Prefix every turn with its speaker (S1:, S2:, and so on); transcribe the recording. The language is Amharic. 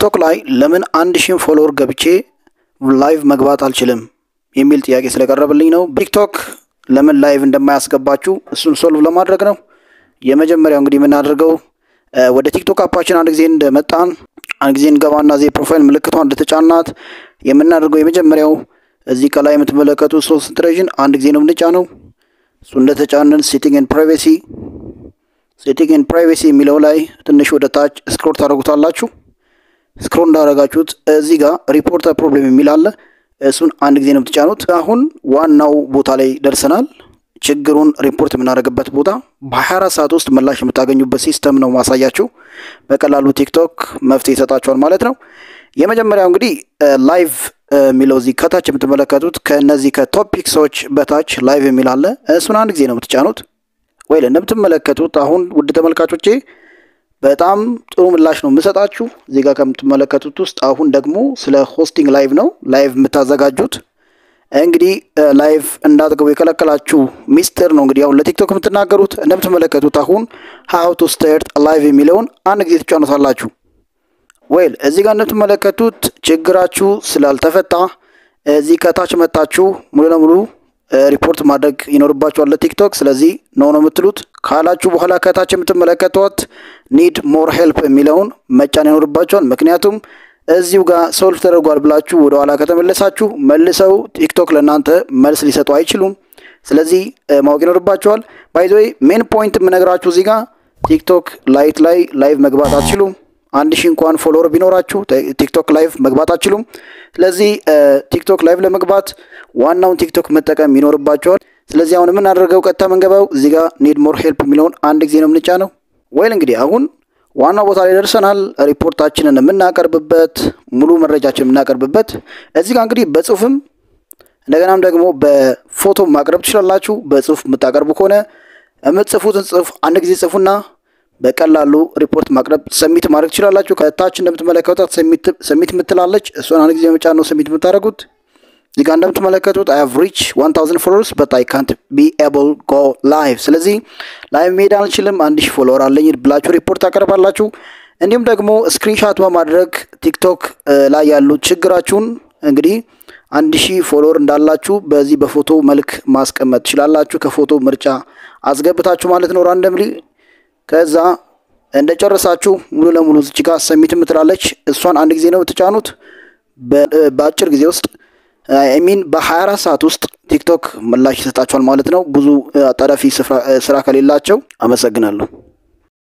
S1: ቲክቶክ ላይ ለምን 1000 ፎሎወር ገብቼ ላይቭ መግባት አልችልም የሚል ጥያቄ ስለቀረበልኝ ነው። ቲክቶክ ለምን ላይቭ እንደማያስገባችሁ እሱን ሶልቭ ለማድረግ ነው። የመጀመሪያው እንግዲህ ምን አድርገው ወደ ቲክቶክ አፓችን አንድ ጊዜ እንደመጣን አንድ ጊዜ እንገባና እዚህ ፕሮፋይል ምልክቷን እንደተጫናት የምናደርገው የመጀመሪያው እዚህ ከላይ የምትመለከቱት ሶስት ትሬጅን አንድ ጊዜ ነው የምንጫነው። እሱ እንደተጫነን ሴቲንግ ኤንድ ፕራይቬሲ የሚለው ላይ ትንሽ ወደ ታች ስክሮል ታደርጉታላችሁ። ስክሮል እንዳደረጋችሁት እዚህ ጋር ሪፖርት ፕሮብሌም የሚል አለ። እሱን አንድ ጊዜ ነው የምትጫኑት። አሁን ዋናው ቦታ ላይ ደርሰናል። ችግሩን ሪፖርት የምናደርግበት ቦታ በ24 ሰዓት ውስጥ ምላሽ የምታገኙበት ሲስተም ነው ማሳያችሁ። በቀላሉ ቲክቶክ መፍትሄ ይሰጣችኋል ማለት ነው። የመጀመሪያው እንግዲህ ላይቭ የሚለው እዚህ ከታች የምትመለከቱት ከነዚህ ከቶፒክሶች በታች ላይቭ የሚል አለ። እሱን አንድ ጊዜ ነው የምትጫኑት። ወይ እንደምትመለከቱት አሁን ውድ ተመልካቾቼ በጣም ጥሩ ምላሽ ነው የምሰጣችሁ። እዚህ ጋር ከምትመለከቱት ውስጥ አሁን ደግሞ ስለ ሆስቲንግ ላይቭ ነው ላይቭ የምታዘጋጁት። እንግዲህ ላይቭ እንዳትገቡ የከለከላችሁ ሚስጥር ነው እንግዲህ አሁን ለቲክቶክ የምትናገሩት። እንደምትመለከቱት አሁን how to start a live የሚለውን አንድ ጊዜ ትጫኑታላችሁ። ወይ እዚህ ጋር እንደምትመለከቱት ችግራችሁ ስላልተፈታ እዚህ ከታች መጣችሁ ሙሉ ለሙሉ ሪፖርት ማድረግ ይኖርባችኋል ለቲክቶክ። ስለዚህ ነው የምትሉት ካላችሁ በኋላ ከታች የምትመለከቱት need more help የሚለውን መጫን ይኖርባችኋል። ምክንያቱም እዚሁ ጋር ሶልቭ ተደርጓል ብላችሁ ወደ ኋላ ከተመለሳችሁ መልሰው ቲክቶክ ለናንተ መልስ ሊሰጡ አይችሉም። ስለዚህ ማወቅ ይኖርባችኋል። ባይ ዘ ዌይ ሜን ፖይንት የምነግራችሁ እዚህ ጋር ቲክቶክ ላይት ላይ ላይቭ መግባት አትችሉም። 1000 እንኳን ፎሎወር ቢኖራችሁ ቲክቶክ ላይቭ መግባት አትችሉም። ስለዚህ ቲክቶክ ላይቭ ለመግባት ዋናውን ቲክቶክ መጠቀም ይኖርባችኋል። ስለዚህ አሁን ምን አደረገው ቀጥታ መንገባው እዚህ ጋር need more help የሚለውን አንድ ጊዜ ነው የምንጫነው። ወይ እንግዲህ አሁን ዋናው ቦታ ላይ ደርሰናል። ሪፖርታችንን የምናቀርብበት ሙሉ መረጃችንን የምናቀርብበት እዚህ ጋር እንግዲህ በጽሁፍም እንደገናም ደግሞ በፎቶ ማቅረብ ትችላላችሁ። በጽሁፍ የምታቀርቡ ከሆነ የምትጽፉትን ጽሁፍ አንድ ጊዜ ጽፉና በቀላሉ ሪፖርት ማቅረብ ሰሚት ማድረግ ትችላላችሁ። ከታች እንደምትመለከቱት ሰሚት ምትላለች እሷን አንድ ጊዜ መጫን ነው ሰሚት የምታደርጉት። እዚህ ጋር እንደምትመለከቱት I have reached 1000 followers but I can't be able go live። ስለዚህ ላይቭ መሄድ አልችልም 1000 ፎሎወር አለኝ ብላችሁ ሪፖርት ታቀርባላችሁ። እንዲሁም ደግሞ ስክሪንሻት በማድረግ ቲክቶክ ላይ ያሉ ችግራችሁን እንግዲህ 1000 ፎሎወር እንዳላችሁ በዚህ በፎቶ መልክ ማስቀመጥ ትችላላችሁ። ከፎቶ ምርጫ አስገብታችሁ ማለት ነው ራንደምሊ። ከዛ እንደጨረሳችሁ ሙሉ ለሙሉ እዚህ ጋር ሰሚት ምትላለች እሷን አንድ ጊዜ ነው ተጫኑት። በአጭር ጊዜ ውስጥ በ24 ሰዓት ውስጥ ቲክቶክ ምላሽ ይሰጣችኋል ማለት ነው። ብዙ አጣዳፊ ስራ ከሌላቸው። አመሰግናለሁ።